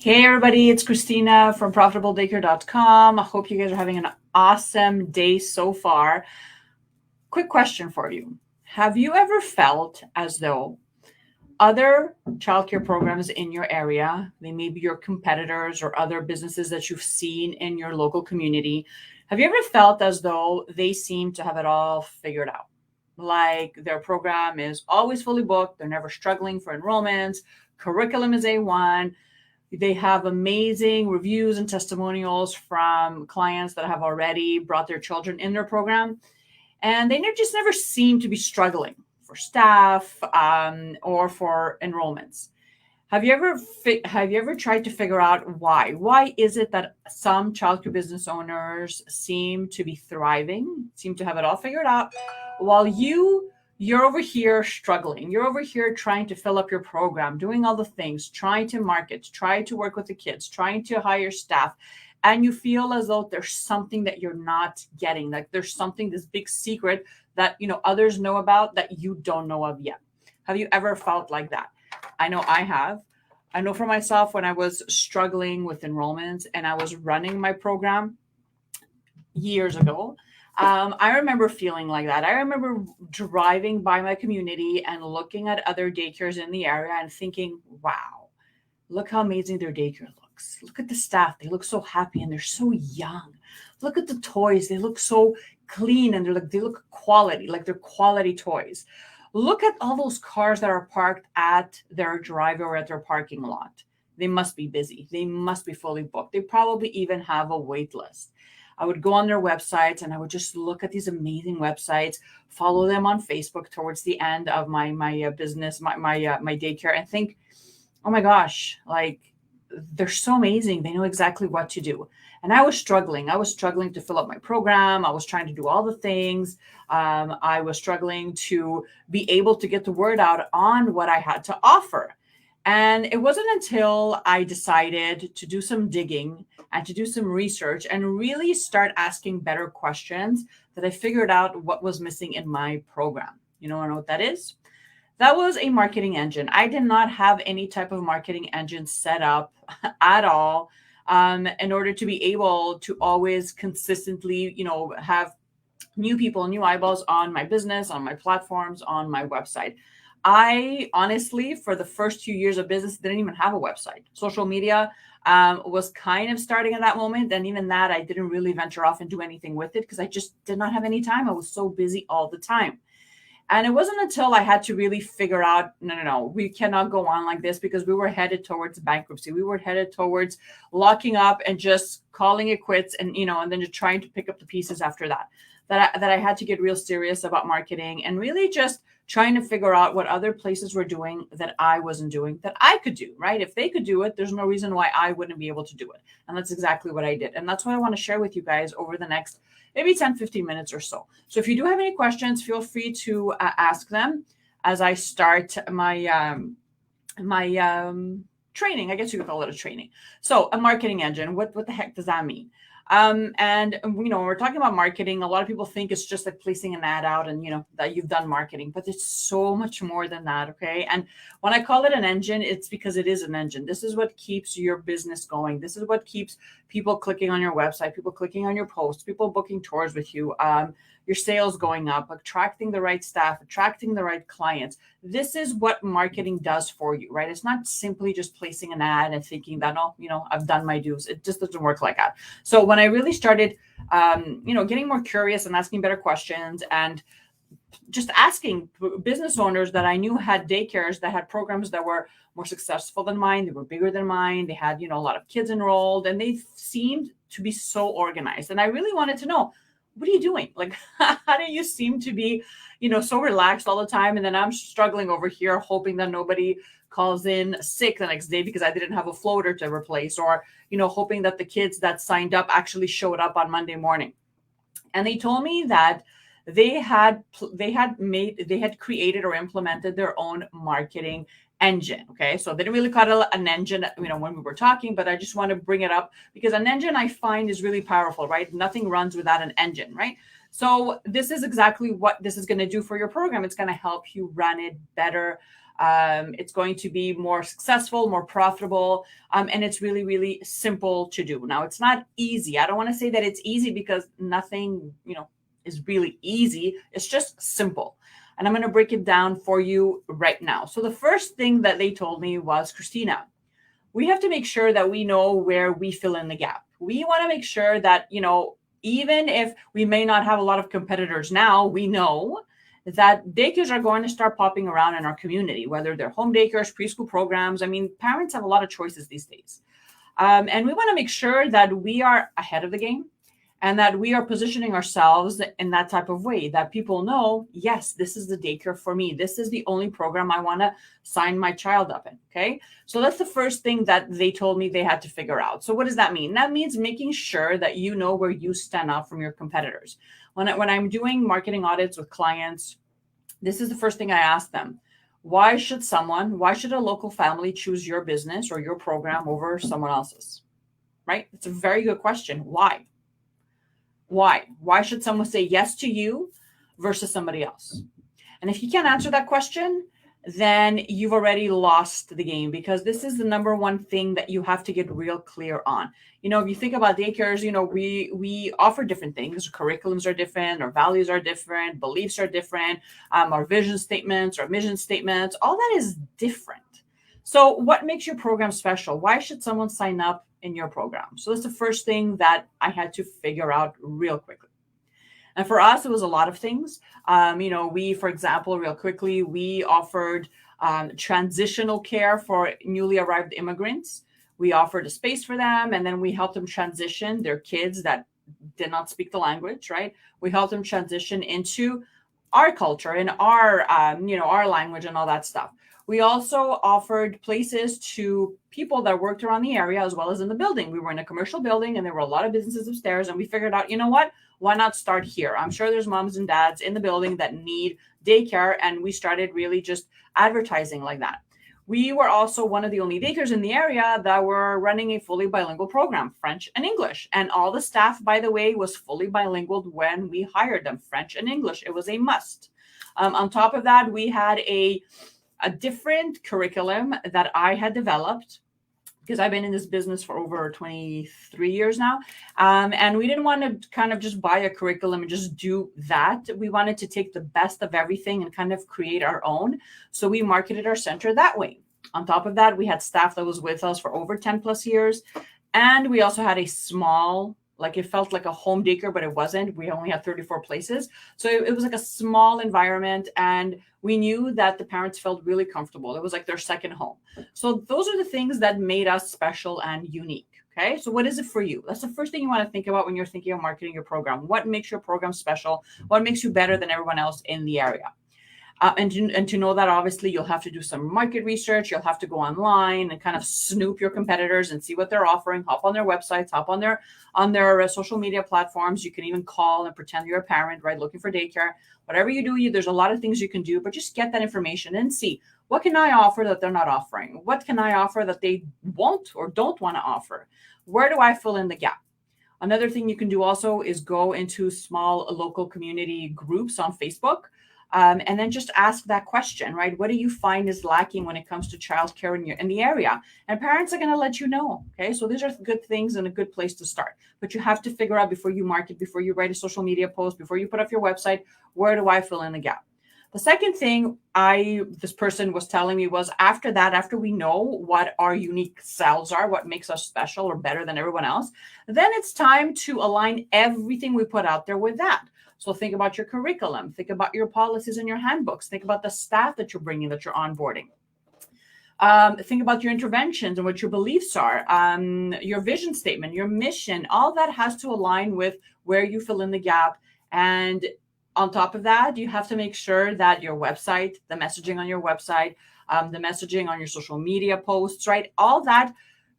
Hey everybody, it's Christina from ProfitableDaycare.com. I hope you guys are having an awesome day so far. Quick question for you. Have you ever felt as though other childcare programs in your area, they may be your competitors or other businesses that you've seen in your local community, have you ever felt as though they seem to have it all figured out? Like their program is always fully booked, they're never struggling for enrollments, curriculum is A1, they have amazing reviews and testimonials from clients that have already brought their children in their program. And they just never seem to be struggling for staff or for enrollments. Have you ever tried to figure out why? Why is it that some childcare business owners seem to be thriving, seem to have it all figured out, while you're over here struggling. You're over here trying to fill up your program, doing all the things, trying to market, trying to work with the kids, trying to hire staff, and you feel as though there's something that you're not getting, like there's something, this big secret that others know about that you don't know of yet. Have you ever felt like that? I know I have. I know for myself, when I was struggling with enrollments and I was running my program years ago, I remember feeling like that. I remember driving by my community and looking at other daycares in the area and thinking, wow, look how amazing their daycare looks. Look at the staff. They look so happy and they're so young. Look at the toys. They look so clean and they look quality, like they're quality toys. Look at all those cars that are parked at their driveway or at their parking lot. They must be busy. They must be fully booked. They probably even have a wait list. I would go on their websites and I would just look at these amazing websites, follow them on Facebook towards the end of my business, my daycare, and think, oh my gosh, like they're so amazing. They know exactly what to do. And I was struggling. I was struggling to fill up my program. I was trying to do all the things. I was struggling to be able to get the word out on what I had to offer. And it wasn't until I decided to do some digging and to do some research and really start asking better questions that I figured out what was missing in my program. You know what that is? That was a marketing engine. I did not have any type of marketing engine set up at all in order to be able to always consistently, have new people, new eyeballs on my business, on my platforms, on my website. I honestly, for the first 2 years of business, didn't even have a website. Social media was kind of starting at that moment. And even that, I didn't really venture off and do anything with it because I just did not have any time. I was so busy all the time. And it wasn't until I had to really figure out, no, we cannot go on like this, because we were headed towards bankruptcy. We were headed towards locking up and just calling it quits and then just trying to pick up the pieces after that. That I had to get real serious about marketing and really just trying to figure out what other places were doing that I wasn't doing, that I could do, right? If they could do it, there's no reason why I wouldn't be able to do it. And that's exactly what I did. And that's what I want to share with you guys over the next maybe 10, 15 minutes or so. So if you do have any questions, feel free to ask them as I start my training. I guess you could call it a training. So a marketing engine, what the heck does that mean? And when we're talking about marketing, a lot of people think it's just like placing an ad out and that you've done marketing, but it's so much more than that. Okay. And when I call it an engine, it's because it is an engine. This is what keeps your business going. This is what keeps people clicking on your website, people clicking on your posts, people booking tours with you, your sales going up, attracting the right staff, attracting the right clients. This is what marketing does for you, right? It's not simply just placing an ad and thinking that, I've done my dues. It just doesn't work like that. So when I really started, getting more curious and asking better questions and just asking business owners that I knew had daycares that had programs that were more successful than mine, they were bigger than mine, they had, a lot of kids enrolled, and they seemed to be so organized. And I really wanted to know, what are you doing? Like, how do you seem to be, so relaxed all the time? And then I'm struggling over here, hoping that nobody calls in sick the next day because I didn't have a floater to replace, or, hoping that the kids that signed up actually showed up on Monday morning. And they told me that they had created or implemented their own marketing engine. Okay. So they didn't really call it an engine, when we were talking, but I just want to bring it up because an engine I find is really powerful, right? Nothing runs without an engine, right? So this is exactly what this is going to do for your program. It's going to help you run it better, It's going to be more successful, more profitable, and it's really, really simple to do. Now, it's not easy. I don't want to say that it's easy because nothing, is really easy. It's just simple. And I'm going to break it down for you right now. So the first thing that they told me was, Christina, we have to make sure that we know where we fill in the gap. We want to make sure that, even if we may not have a lot of competitors now, we know that daycares are going to start popping around in our community, whether they're home daycares, preschool programs. I mean, parents have a lot of choices these days. And we want to make sure that we are ahead of the game and that we are positioning ourselves in that type of way that people know, yes, this is the daycare for me. This is the only program I want to sign my child up in. Okay. So that's the first thing that they told me they had to figure out. So what does that mean? That means making sure that you know where you stand out from your competitors. When I'm doing marketing audits with clients, this is the first thing I ask them. Why should a local family choose your business or your program over someone else's? Right? It's a very good question. Why? Why should someone say yes to you versus somebody else? And if you can't answer that question, then you've already lost the game, because this is the number one thing that you have to get real clear on. If you think about daycares, we offer different things. Curriculums are different, our values are different, beliefs are different, our vision statements, our mission statements, all that is different. So what makes your program special? Why should someone sign up in your program? So that's the first thing that I had to figure out real quickly. And for us, it was a lot of things. We, for example, real quickly, we offered transitional care for newly arrived immigrants. We offered a space for them, and then we helped them transition their kids that did not speak the language, right? We helped them transition into our culture and our language and all that stuff. We also offered places to people that worked around the area as well as in the building. We were in a commercial building and there were a lot of businesses upstairs, and we figured out, what? Why not start here? I'm sure there's moms and dads in the building that need daycare, and we started really just advertising like that. We were also one of the only daycares in the area that were running a fully bilingual program, French and English. And all the staff, by the way, was fully bilingual when we hired them, French and English. It was a must. On top of that, we had a different curriculum that I had developed, because I've been in this business for over 23 years now. And we didn't want to kind of just buy a curriculum and just do that. We wanted to take the best of everything and kind of create our own. So we marketed our center that way. On top of that, we had staff that was with us for over 10 plus years. And we also had a small, it felt like a home daycare, but it wasn't. We only had 34 places. So it was like a small environment, and we knew that the parents felt really comfortable. It was like their second home. So those are the things that made us special and unique. Okay. So what is it for you? That's the first thing you want to think about when you're thinking of marketing your program. What makes your program special? What makes you better than everyone else in the area? And to know that, obviously, you'll have to do some market research. You'll have to go online and kind of snoop your competitors and see what they're offering. Hop on their websites, hop on their social media platforms. You can even call and pretend you're a parent, right? Looking for daycare. Whatever you do, there's a lot of things you can do, but just get that information and see, what can I offer that they're not offering? What can I offer that they won't or don't want to offer? Where do I fill in the gap? Another thing you can do also is go into small local community groups on Facebook. And then just ask that question, right? What do you find is lacking when it comes to childcare in the area? And parents are going to let you know. Okay, so these are good things and a good place to start. But you have to figure out, before you market, before you write a social media post, before you put up your website, where do I fill in the gap? The second thing this person was telling me was, after we know what our unique selves are, what makes us special or better than everyone else, then it's time to align everything we put out there with that. So think about your curriculum, think about your policies and your handbooks, think about the staff that you're bringing, that you're onboarding. Think about your interventions and what your beliefs are, your vision statement, your mission. All that has to align with where you fill in the gap. And on top of that, you have to make sure that your website, the messaging on your website, the messaging on your social media posts, right? All that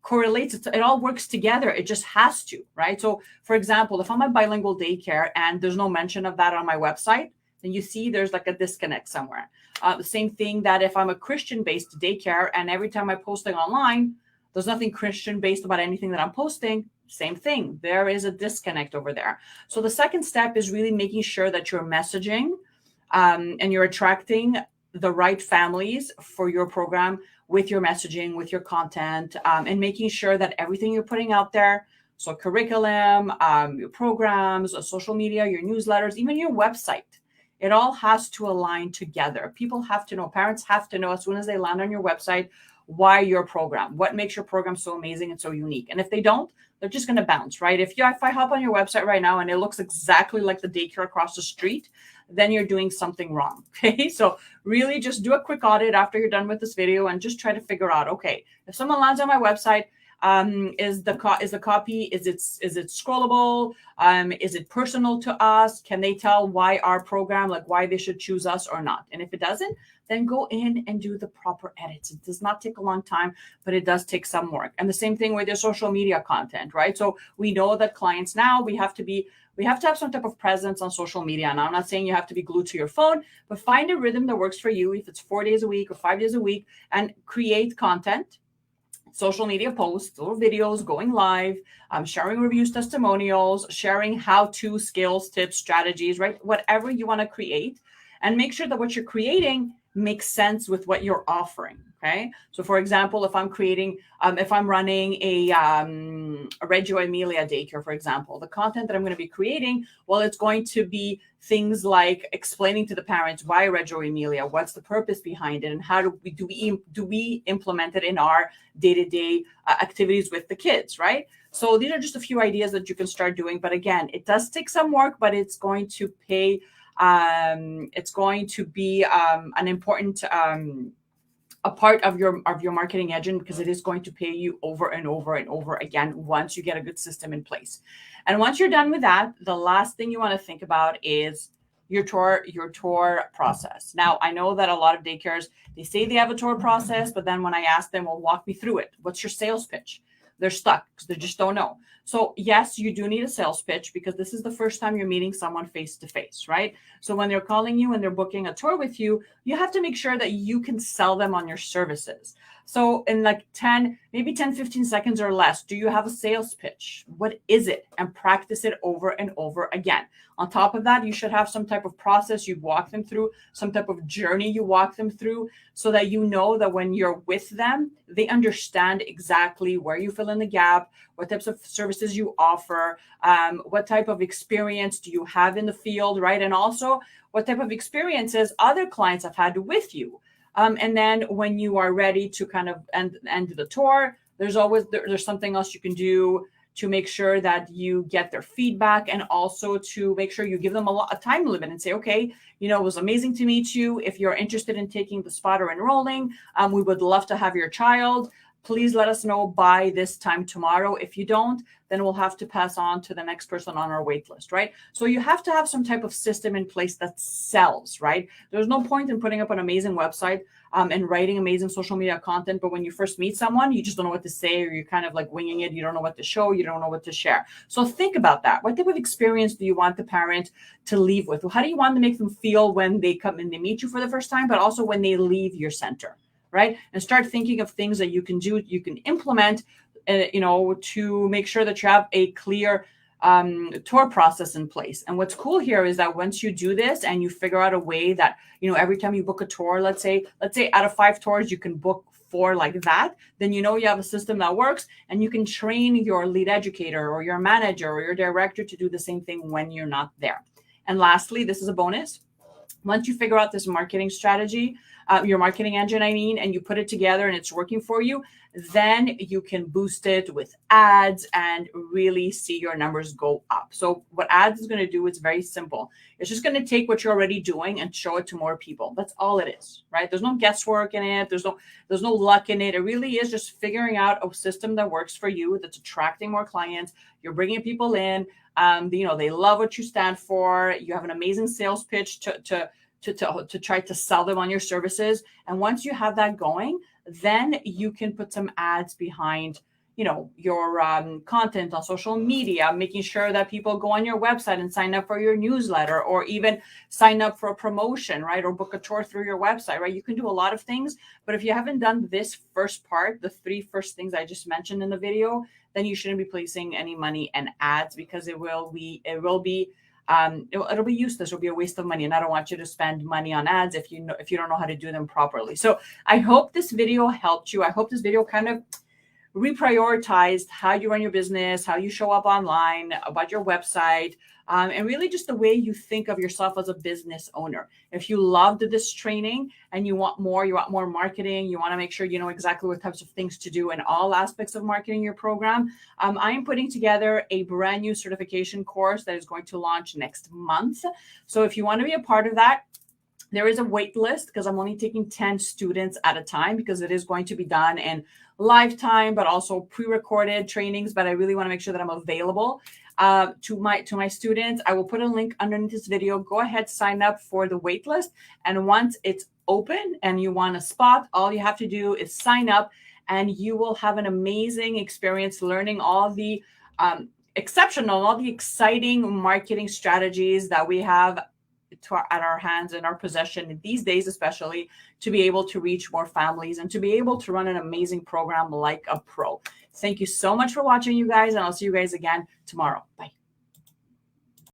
correlates. It all works together. It just has to, right? So for example, if I'm a bilingual daycare and there's no mention of that on my website, then you see there's like a disconnect somewhere. The same thing that if I'm a Christian-based daycare and every time I'm posting online, there's nothing Christian-based about anything that I'm posting, same thing. There is a disconnect over there. So the second step is really making sure that you're messaging and you're attracting the right families for your program with your messaging, with your content, and making sure that everything you're putting out there, so curriculum, your programs, social media, your newsletters, even your website, it all has to align together. People have to know, parents have to know as soon as they land on your website, why your program, what makes your program so amazing and so unique. And if they don't, they're just going to bounce, right? If I hop on your website right now and it looks exactly like the daycare across the street, then you're doing something wrong. Okay. So really just do a quick audit after you're done with this video and just try to figure out, okay, if someone lands on my website, is the copy, is it scrollable? Is it personal to us? Can they tell why our program, like why they should choose us or not? And if it doesn't, then go in and do the proper edits. It does not take a long time, but it does take some work. And the same thing with your social media content, right? So we know that clients now, we have to have some type of presence on social media. Now, I'm not saying you have to be glued to your phone, but find a rhythm that works for you. If it's 4 days a week or 5 days a week, and create content, social media posts, little videos, going live, sharing reviews, testimonials, sharing how-to skills, tips, strategies, right? Whatever you want to create, and make sure that what you're creating makes sense with what you're offering. Okay. So for example, if I'm creating, if I'm running a Reggio Emilia daycare, for example, the content that I'm going to be creating, well, it's going to be things like explaining to the parents why Reggio Emilia, what's the purpose behind it, and how do we implement it in our day-to-day activities with the kids, right? So these are just a few ideas that you can start doing. But again, it does take some work, but it's going to pay. It's going to be an important a part of your marketing engine, because it is going to pay you over and over and over again once you get a good system in place. And once you're done with that, the last thing you want to think about is your tour process. Now, I know that a lot of daycares, they say they have a tour process, but then when I ask them, well, walk me through it. What's your sales pitch? They're stuck because they just don't know. So yes, you do need a sales pitch, because this is the first time you're meeting someone face to face, right? So when they're calling you and they're booking a tour with you, you have to make sure that you can sell them on your services. So in like 15 seconds or less, do you have a sales pitch? What is it? And practice it over and over again. On top of that, you should have some type of process you walk them through, some type of journey you walk them through, so that you know that when you're with them, they understand exactly where you fill in the gap, what types of services you offer, what type of experience do you have in the field, right? And also what type of experiences other clients have had with you. And then when you are ready to kind of end the tour, there's something else you can do to make sure that you get their feedback, and also to make sure you give them a time limit and say, okay, it was amazing to meet you. If you're interested in taking the spot or enrolling, we would love to have your child. Please let us know by this time tomorrow. If you don't, then we'll have to pass on to the next person on our wait list, right? So you have to have some type of system in place that sells, right? There's no point in putting up an amazing website and writing amazing social media content, but when you first meet someone, you just don't know what to say, or you're kind of like winging it. You don't know what to show. You don't know what to share. So think about that. What type of experience do you want the parent to leave with? How do you want to make them feel when they come and they meet you for the first time, but also when they leave your center? Right? And start thinking of things that you can do, you can implement, to make sure that you have a clear tour process in place. And what's cool here is that once you do this and you figure out a way that, every time you book a tour, let's say out of 5 tours, you can book 4 like that, then you have a system that works, and you can train your lead educator or your manager or your director to do the same thing when you're not there. And lastly, this is a bonus. Once you figure out this marketing strategy, your marketing engine, and you put it together and it's working for you, then you can boost it with ads and really see your numbers go up. So what ads is going to do is very simple. It's just going to take what you're already doing and show it to more people. That's all it is, right? There's no guesswork in it. There's no luck in it. It really is just figuring out a system that works for you, that's attracting more clients. You're bringing people in. They love what you stand for. You have an amazing sales pitch to try to sell them on your services. And once you have that going, then you can put some ads behind, your content on social media, making sure that people go on your website and sign up for your newsletter, or even sign up for a promotion, right? Or book a tour through your website, right? You can do a lot of things, but if you haven't done this first part, the 3 first things I just mentioned in the video, then you shouldn't be placing any money in ads, because it will be it'll be useless. It'll be a waste of money. And I don't want you to spend money on ads if you don't know how to do them properly. So I hope this video helped you. I hope this video kind of reprioritized how you run your business, how you show up online, about your website, and really just the way you think of yourself as a business owner. If you loved this training and you want more marketing, you want to make sure you know exactly what types of things to do in all aspects of marketing your program, I am putting together a brand new certification course that is going to launch next month. So if you want to be a part of that, there is a wait list because I'm only taking 10 students at a time because it is going to be done in lifetime, but also pre-recorded trainings. But I really want to make sure that I'm available to my students. I will put a link underneath this video. Go ahead, sign up for the wait list. And once it's open and you want a spot, all you have to do is sign up and you will have an amazing experience learning all the all the exciting marketing strategies that we have at our hands, in our possession these days, especially to be able to reach more families and to be able to run an amazing program like a pro. Thank you so much for watching, you guys, and I'll see you guys again tomorrow. Bye.